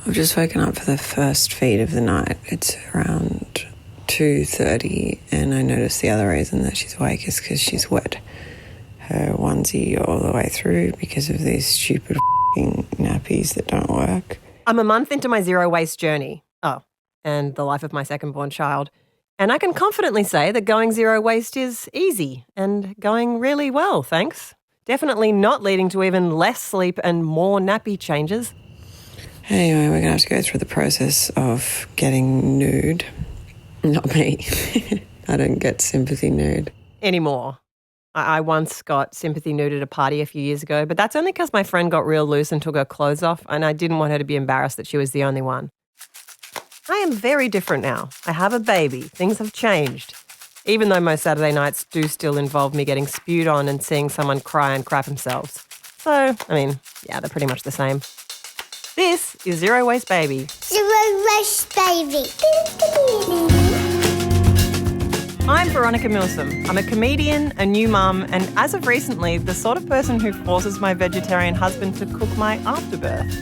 I've just woken up for the first feed of the night. It's around 2:30 and I noticed the other reason that she's awake is because she's wet her onesie all the way through because of these stupid nappies that don't work. I'm a month into my zero waste journey. Oh, and the life of my second-born child. And I can confidently say that going zero waste is easy and going really well, thanks. Definitely not leading to even less sleep and more nappy changes. Anyway, we're going to have to go through the process of getting nude. Not me. I don't get sympathy nude. Anymore. I once got sympathy nude at a party a few years ago, but that's only because my friend got real loose and took her clothes off, and I didn't want her to be embarrassed that she was the only one. I am very different now. I have a baby. Things have changed. Even though most Saturday nights do still involve me getting spewed on and seeing someone cry and crap themselves. So, yeah, they're pretty much the same. This is Zero Waste Baby. Zero Waste Baby. I'm Veronica Milsom. I'm a comedian, a new mum, and as of recently, the sort of person who forces my vegetarian husband to cook my afterbirth.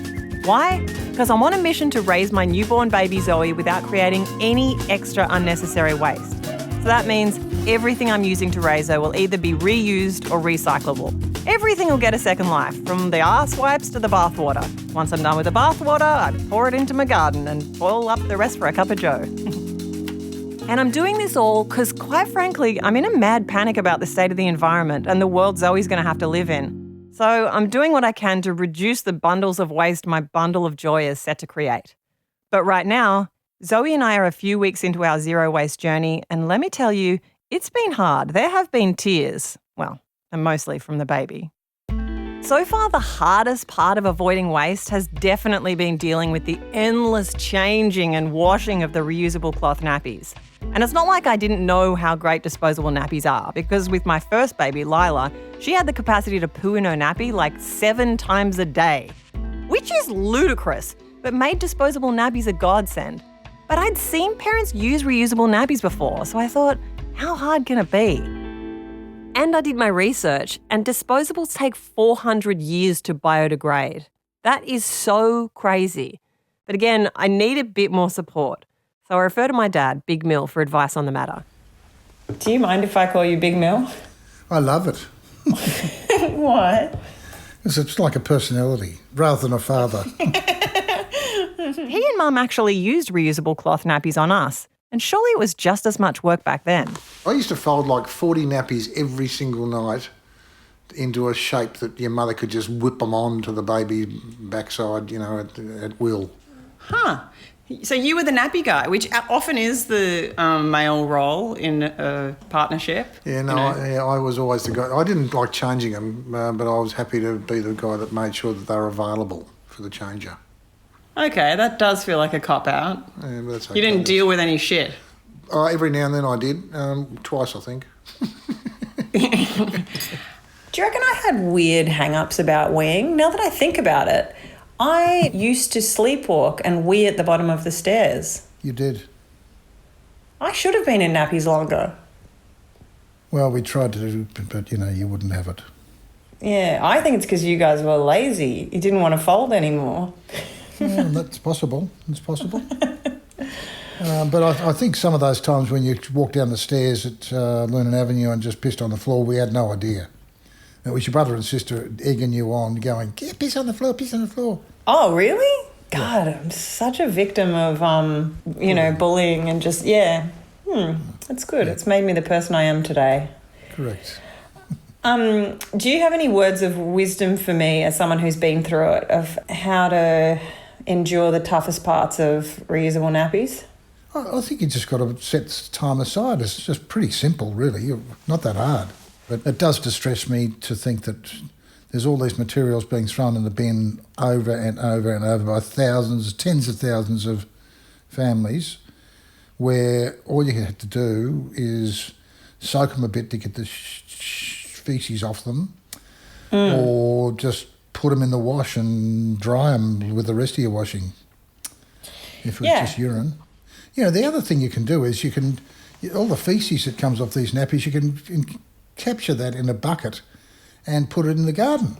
Why? Because I'm on a mission to raise my newborn baby Zoe without creating any extra unnecessary waste. So that means everything I'm using to raise her will either be reused or recyclable. Everything will get a second life, from the arse wipes to the bathwater. Once I'm done with the bathwater, I pour it into my garden and boil up the rest for a cup of joe. And I'm doing this all because, quite frankly, I'm in a mad panic about the state of the environment and the world Zoe's going to have to live in. So I'm doing what I can to reduce the bundles of waste my bundle of joy is set to create. But right now, Zoe and I are a few weeks into our zero waste journey, and let me tell you, it's been hard. There have been tears. Well, and mostly from the baby. So far, the hardest part of avoiding waste has definitely been dealing with the endless changing and washing of the reusable cloth nappies. And it's not like I didn't know how great disposable nappies are, because with my first baby, Lila, she had the capacity to poo in her nappy like 7 times a day, which is ludicrous, but made disposable nappies a godsend. But I'd seen parents use reusable nappies before, so I thought, how hard can it be? And I did my research, and disposables take 400 years to biodegrade. That is so crazy. But again, I need a bit more support. So I refer to my dad, Big Mill, for advice on the matter. Do you mind if I call you Big Mill? I love it. Why? Because it's like a personality rather than a father. He and Mum actually used reusable cloth nappies on us, and surely it was just as much work back then. I used to fold like 40 nappies every single night into a shape that your mother could just whip them on to the baby backside, at will. Huh. So you were the nappy guy, which often is the male role in a partnership. Yeah, I was always the guy. I didn't like changing them, but I was happy to be the guy that made sure that they were available for the changer. Okay, that does feel like a cop-out. Yeah, but that's okay. You didn't deal with any shit. Every now and then I did, twice I think. Do you reckon I had weird hang-ups about weeing? Now that I think about it, I used to sleepwalk and wee at the bottom of the stairs. You did? I should have been in nappies longer. Well, we tried to do it, but, you wouldn't have it. Yeah, I think it's because you guys were lazy. You didn't want to fold anymore. Well, that's possible. It's possible. But I think some of those times when you walked down the stairs at Lunan Avenue and just pissed on the floor, we had no idea. It was your brother and sister egging you on, going, "Get piss on the floor, piss on the floor." Oh, really? God, I'm such a victim of, bullying and just, that's good. Yeah. It's made me the person I am today. Correct. Do you have any words of wisdom for me as someone who's been through it, of how to endure the toughest parts of reusable nappies? I think you just got to set time aside. It's just pretty simple, really. Not that hard. But it does distress me to think that there's all these materials being thrown in the bin over and over and over by thousands, tens of thousands of families, where all you have to do is soak them a bit to get the feces off them, or just put them in the wash and dry them with the rest of your washing, if it's just urine. The other thing you can do is all the feces that comes off these nappies, you can capture that in a bucket and put it in the garden.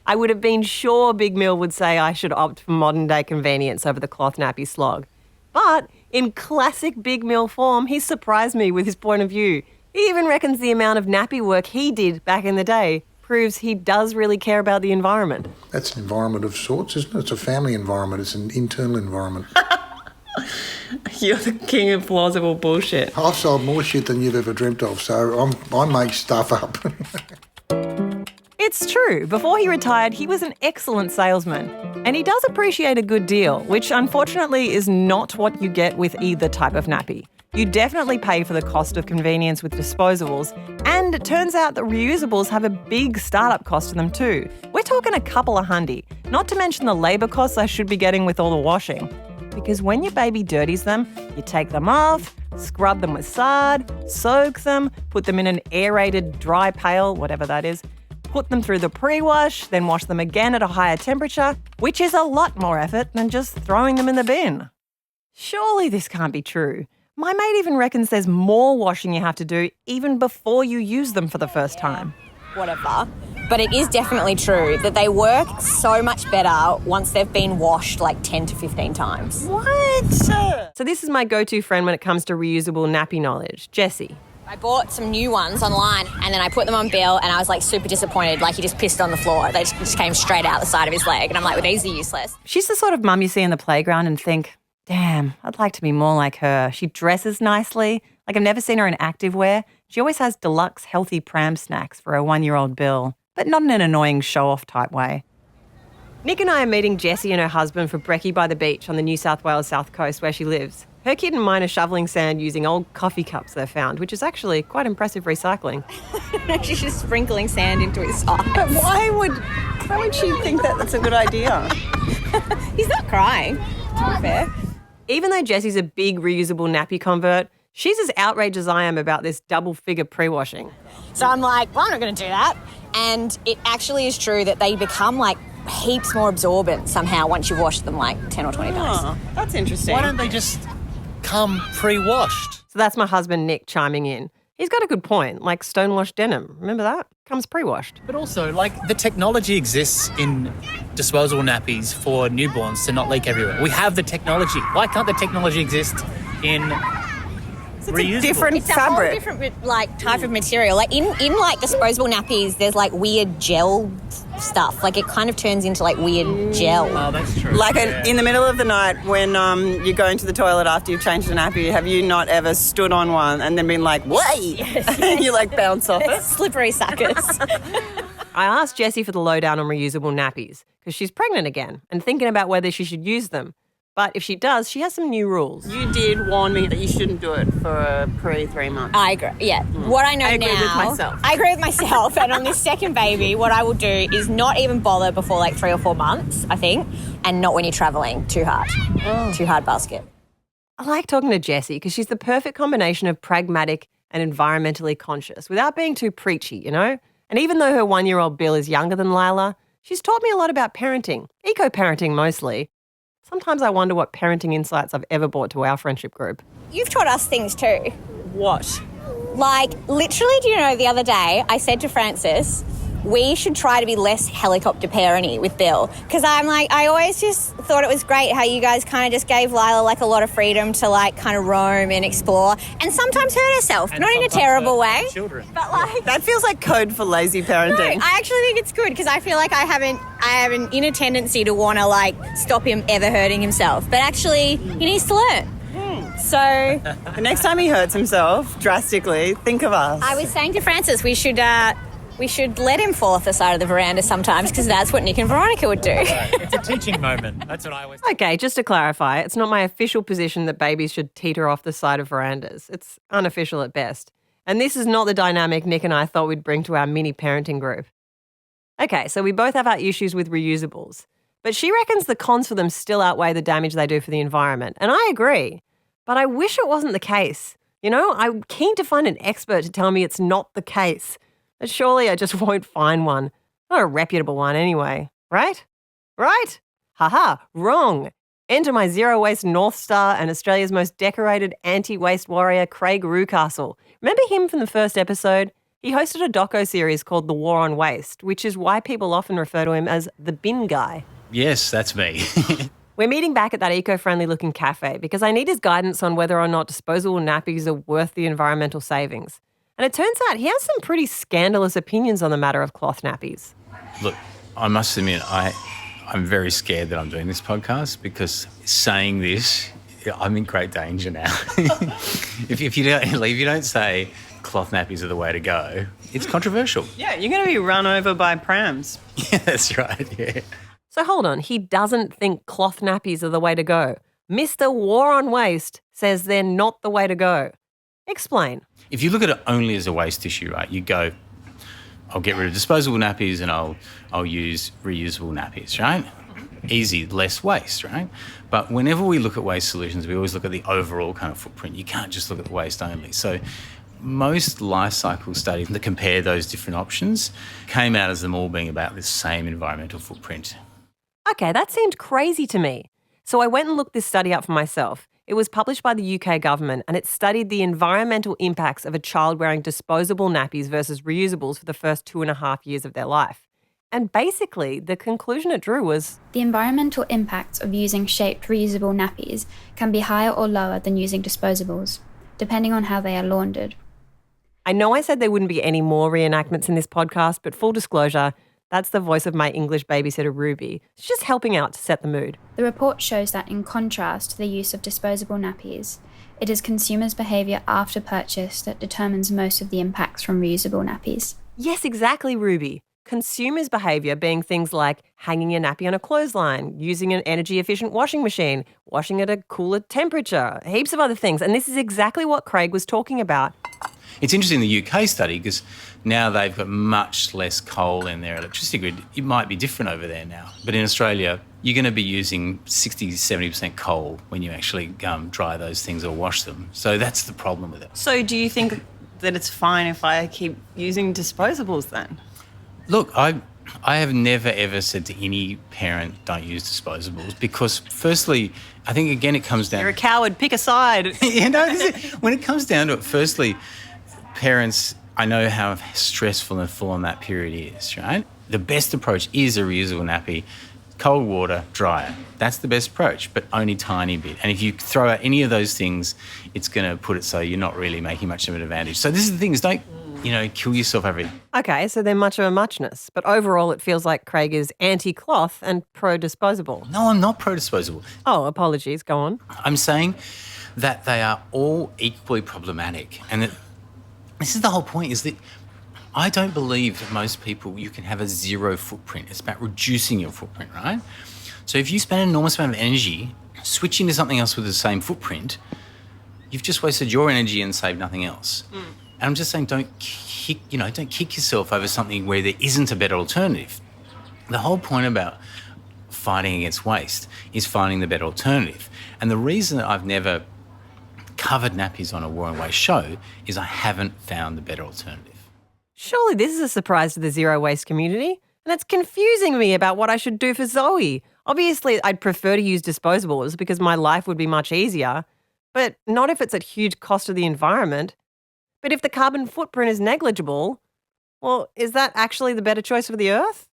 I would have been sure Big Mill would say I should opt for modern-day convenience over the cloth nappy slog. But in classic Big Mill form, he surprised me with his point of view. He even reckons the amount of nappy work he did back in the day proves he does really care about the environment. That's an environment of sorts, isn't it? It's a family environment. It's an internal environment. You're the king of plausible bullshit. I've sold more shit than you've ever dreamt of, so I make stuff up. It's true. Before he retired, he was an excellent salesman. And he does appreciate a good deal, which unfortunately is not what you get with either type of nappy. You definitely pay for the cost of convenience with disposables, and it turns out that reusables have a big startup cost to them too. We're talking a couple of $100, not to mention the labour costs I should be getting with all the washing. Because when your baby dirties them, you take them off, scrub them with Sard, soak them, put them in an aerated dry pail, whatever that is, put them through the pre-wash, then wash them again at a higher temperature, which is a lot more effort than just throwing them in the bin. Surely this can't be true. My mate even reckons there's more washing you have to do even before you use them for the first time. Whatever. But it is definitely true that they work so much better once they've been washed like 10 to 15 times. What? So this is my go-to friend when it comes to reusable nappy knowledge, Jessie. I bought some new ones online and then I put them on Bill and I was like super disappointed. Like he just pissed on the floor. They just came straight out the side of his leg. And I'm like, well, these are useless. She's the sort of mum you see in the playground and think, damn, I'd like to be more like her. She dresses nicely. Like I've never seen her in activewear. She always has deluxe healthy pram snacks for her 1-year-old Bill, but not in an annoying show-off type way. Nick and I are meeting Jessie and her husband for brekkie by the beach on the New South Wales south coast where she lives. Her kid and mine are shoveling sand using old coffee cups they've found, which is actually quite impressive recycling. She's just sprinkling sand into his eyes. But why would she think that that's a good idea? He's not crying, to be fair. Even though Jessie's a big reusable nappy convert, she's as outraged as I am about this double-figure pre-washing. So I'm like, well, I'm not going to do that. And it actually is true that they become like heaps more absorbent somehow once you've washed them like 10 or 20 times. That's interesting. Why don't they just come pre-washed? So that's my husband Nick chiming in. He's got a good point, like stonewashed denim. Remember that? Comes pre-washed. But also, like, the technology exists in disposable nappies for newborns to not leak everywhere. We have the technology. Why can't the technology exist in reusable? Different It's a fabric. whole different like type of material. Like in like disposable nappies, there's like weird gel stuff. Like it kind of turns into like weird gel. Oh, that's true. Like Yeah. in the middle of the night when you're going to the toilet after you've changed a nappy, have you not ever stood on one and then been like, wait, and you like bounce off it? Slippery suckers. I asked Jessie for the lowdown on reusable nappies because she's pregnant again and thinking about whether she should use them. But if she does, she has some new rules. You did warn me that you shouldn't do it for a pre-3 months. I agree. Yeah. What I know I agree now. with myself. I agree with myself. And on this second baby, what I will do is not even bother before like 3 or 4 months, I think, and not when you're travelling too hard. Too hard basket. I like talking to Jessie because she's the perfect combination of pragmatic and environmentally conscious without being too preachy, you know? And even though her 1-year-old Bill is younger than Lila, she's taught me a lot about parenting, eco-parenting mostly. Sometimes I wonder what parenting insights I've ever brought to our friendship group. You've taught us things too. What? Like, literally, do you know, the other day I said to Francis, we should try to be less helicopter parenty with Bill. Because I'm like, I always just thought it was great how you guys kind of just gave Lila like a lot of freedom to like kind of roam and explore and sometimes hurt herself. And Not in a sometimes terrible hurt way. children. But like... That feels like code for lazy No, parenting. I actually think it's good because I feel like I have an inner tendency to want to like stop him ever hurting himself. But actually, he needs to learn. So The next time he hurts himself drastically, think of us. I was saying to Francis, we should let him fall off the side of the veranda sometimes because that's what Nick and Veronica would do. It's a teaching moment. That's what I always... Okay, just to clarify, it's not my official position that babies should teeter off the side of verandas. It's unofficial at best. And this is not the dynamic Nick and I thought we'd bring to our mini parenting group. Okay, so we both have our issues with reusables, but she reckons the cons for them still outweigh the damage they do for the environment. And I agree, but I wish it wasn't the case. You know, I'm keen to find an expert to tell me it's not the case. But surely I just won't find one. Not a reputable one anyway, right? Right? Haha, wrong. Enter my zero-waste North Star and Australia's most decorated anti-waste warrior, Craig Reucassel. Remember him from the first episode? He hosted a doco-series called The War on Waste, which is why people often refer to him as the bin guy. Yes, that's me. We're meeting back at that eco-friendly looking cafe because I need his guidance on whether or not disposable nappies are worth the environmental savings. And it turns out he has some pretty scandalous opinions on the matter of cloth nappies. Look, I must admit, I'm very scared that I'm doing this podcast because saying this, I'm in great danger now. if you don't say cloth nappies are the way to go, it's controversial. Yeah, you're going to be run over by prams. Yeah, that's right, yeah. So hold on, he doesn't think cloth nappies are the way to go. Mr. War on Waste says they're not the way to go. Explain. If you look at it only as a waste issue, right, you go, I'll get rid of disposable nappies and I'll use reusable nappies, right? Easy, less waste, right? But whenever we look at waste solutions, we always look at the overall kind of footprint. You can't just look at the waste only. So most life cycle studies that compare those different options came out as them all being about the same environmental footprint. Okay, that seemed crazy to me. So I went and looked this study up for myself. It was published by the UK government and it studied the environmental impacts of a child wearing disposable nappies versus reusables for the first 2.5 years of their life. And basically, the conclusion it drew was the environmental impacts of using shaped reusable nappies can be higher or lower than using disposables, depending on how they are laundered. I know I said there wouldn't be any more reenactments in this podcast, but full disclosure, that's the voice of my English babysitter Ruby. She's just helping out to set the mood. The report shows that in contrast to the use of disposable nappies, it is consumers' behaviour after purchase that determines most of the impacts from reusable nappies. Yes, exactly, Ruby. Consumers' behaviour being things like hanging your nappy on a clothesline, using an energy-efficient washing machine, washing at a cooler temperature, heaps of other things. And this is exactly what Craig was talking about. It's interesting, the UK study, because now they've got much less coal in their electricity grid. It might be different over there now. But in Australia, you're going to be using 60-70% coal when you actually dry those things or wash them. So that's the problem with it. So do you think that it's fine if I keep using disposables then? Look, I have never, ever said to any parent, don't use disposables because, firstly, I think, again, it comes down... You're a coward. Pick a side. You know, when it comes down to it, firstly, parents, I know how stressful and full on that period is, right? The best approach is a reusable nappy, cold water, dryer. That's the best approach, but only tiny bit. And if you throw out any of those things, it's going to put it so you're not really making much of an advantage. So this is the thing, is don't, kill yourself over it. Okay, so they're much of a muchness. But overall, it feels like Craig is anti-cloth and pro-disposable. No, I'm not pro-disposable. Oh, apologies. Go on. I'm saying that they are all equally problematic and that this is the whole point, is that I don't believe that most people, you can have a zero footprint. It's about reducing your footprint, right? So if you spend an enormous amount of energy switching to something else with the same footprint, you've just wasted your energy and saved nothing else. And I'm just saying, don't kick yourself over something where there isn't a better alternative. The whole point about fighting against waste is finding the better alternative. And the reason that I've never covered nappies on a War on Waste show is I haven't found the better alternative. Surely this is a surprise to the zero waste community, and it's confusing me about what I should do for Zoe. Obviously, I'd prefer to use disposables because my life would be much easier, but not if it's at huge cost to the environment. But if the carbon footprint is negligible, well, is that actually the better choice for the Earth?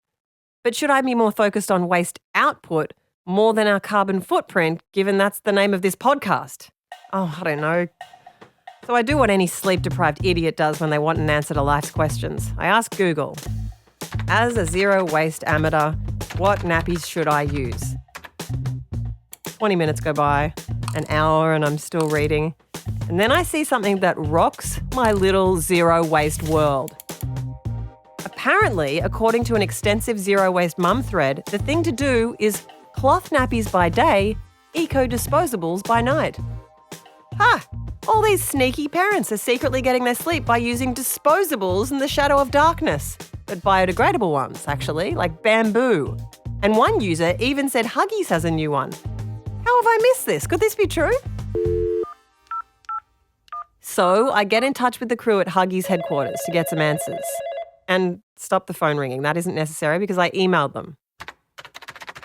But should I be more focused on waste output more than our carbon footprint, given that's the name of this podcast? Oh, I don't know. So I do what any sleep-deprived idiot does when they want an answer to life's questions. I ask Google, as a zero-waste amateur, what nappies should I use? 20 minutes go by, an hour, and I'm still reading. And then I see something that rocks my little zero-waste world. Apparently, according to an extensive zero-waste mum thread, the thing to do is cloth nappies by day, eco-disposables by night. All these sneaky parents are secretly getting their sleep by using disposables in the shadow of darkness. But biodegradable ones, actually, like bamboo. And one user even said Huggies has a new one. How have I missed this? Could this be true? So I get in touch with the crew at Huggies headquarters to get some answers. And stop the phone ringing. That isn't necessary because I emailed them.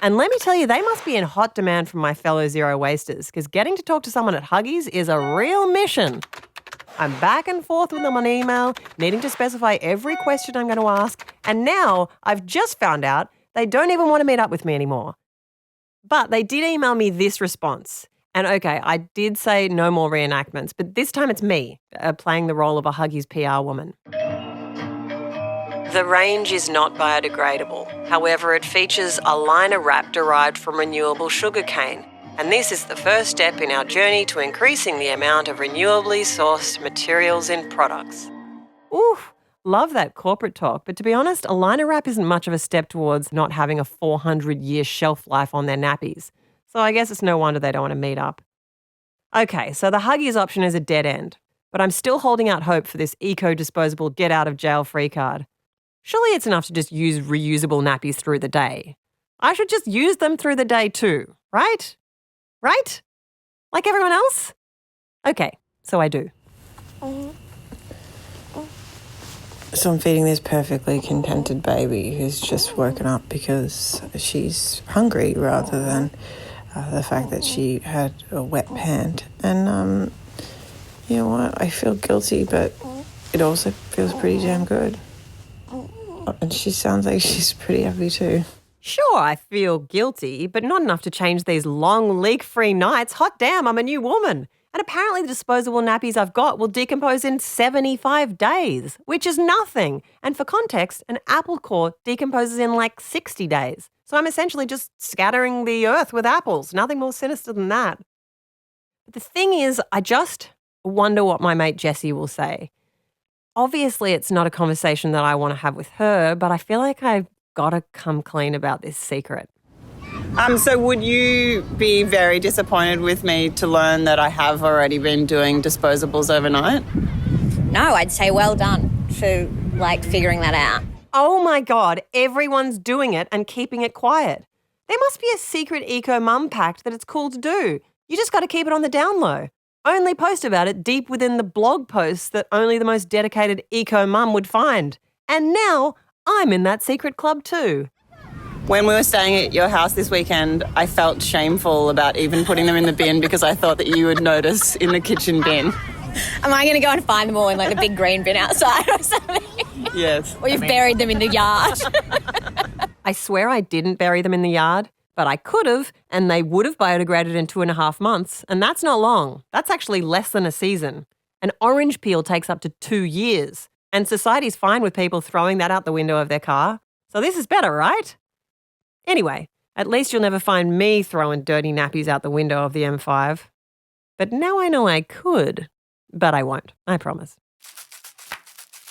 And let me tell you, they must be in hot demand from my fellow zero wasters because getting to talk to someone at Huggies is a real mission. I'm back and forth with them on email, needing to specify every question I'm going to ask, and now I've just found out they don't even want to meet up with me anymore. But they did email me this response. And okay, I did say no more reenactments, but this time it's me playing the role of a Huggies PR woman. The range is not biodegradable. However, it features a liner wrap derived from renewable sugarcane. And this is the first step in our journey to increasing the amount of renewably sourced materials in products. Ooh, love that corporate talk. But to be honest, a liner wrap isn't much of a step towards not having a 400-year shelf life on their nappies. So I guess it's no wonder they don't want to meet up. Okay, so the Huggies option is a dead end. But I'm still holding out hope for this eco-disposable get-out-of-jail-free card. Surely it's enough to just use reusable nappies through the day. I should just use them through the day too, right? Right? Like everyone else? Okay, so I do. So I'm feeding this perfectly contented baby who's just woken up because she's hungry rather than the fact that she had a wet pant. And you know what? I feel guilty, but it also feels pretty damn good. And she sounds like she's pretty happy too. Sure, I feel guilty, but not enough to change these long, leak-free nights. Hot damn, I'm a new woman. And apparently the disposable nappies I've got will decompose in 75 days, which is nothing. And for context, an apple core decomposes in like 60 days. So I'm essentially just scattering the earth with apples. Nothing more sinister than that. But the thing is, I just wonder what my mate Jessie will say. Obviously, it's not a conversation that I want to have with her, but I feel like I've got to come clean about this secret. So would you be very disappointed with me to learn that I have already been doing disposables overnight? No, I'd say well done for, figuring that out. Oh my God, everyone's doing it and keeping it quiet. There must be a secret eco-mum pact that it's cool to do. You just got to keep it on the down low. Only post about it deep within the blog posts that only the most dedicated eco-mum would find. And now I'm in that secret club too. When we were staying at your house this weekend, I felt shameful about even putting them in the bin because I thought that you would notice in the kitchen bin. Am I going to go and find them all in the big green bin outside or something? Yes. Or you've buried them in the yard? I swear I didn't bury them in the yard, but I could have, and they would have biodegraded in 2.5 months, and that's not long. That's actually less than a season. An orange peel takes up to 2 years, and society's fine with people throwing that out the window of their car. So this is better, right? Anyway, at least you'll never find me throwing dirty nappies out the window of the M5. But now I know I could, but I won't, I promise.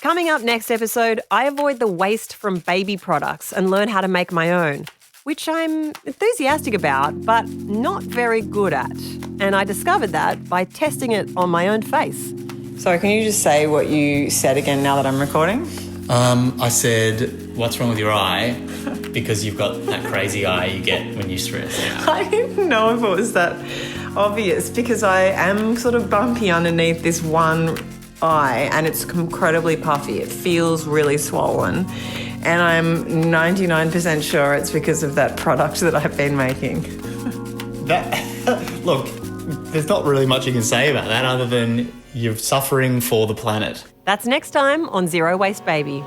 Coming up next episode, I avoid the waste from baby products and learn how to make my own, which I'm enthusiastic about, but not very good at. And I discovered that by testing it on my own face. Sorry, can you just say what you said again now that I'm recording? I said, what's wrong with your eye? Because you've got that crazy eye you get when you stress. I didn't know if it was that obvious because I am sort of bumpy underneath this one eye and it's incredibly puffy. It feels really swollen. And I'm 99% sure it's because of that product that I've been making. Look, there's not really much you can say about that other than you're suffering for the planet. That's next time on Zero Waste Baby.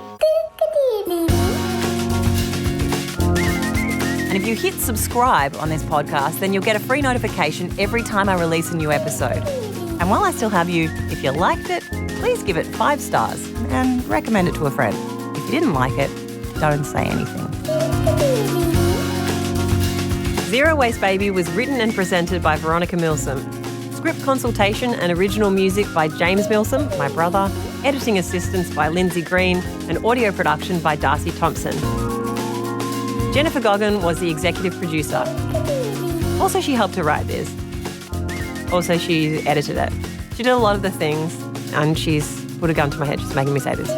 And if you hit subscribe on this podcast, then you'll get a free notification every time I release a new episode. And while I still have you, if you liked it, please give it 5 stars and recommend it to a friend. If you didn't like it, don't say anything. Zero Waste Baby was written and presented by Veronica Milsom. Script consultation and original music by James Milsom, my brother, editing assistance by Lindsay Green, and audio production by Darcy Thompson. Jennifer Goggin was the executive producer. Also, she helped to write this. Also, she edited it. She did a lot of the things, and she's put a gun to my head just making me say this.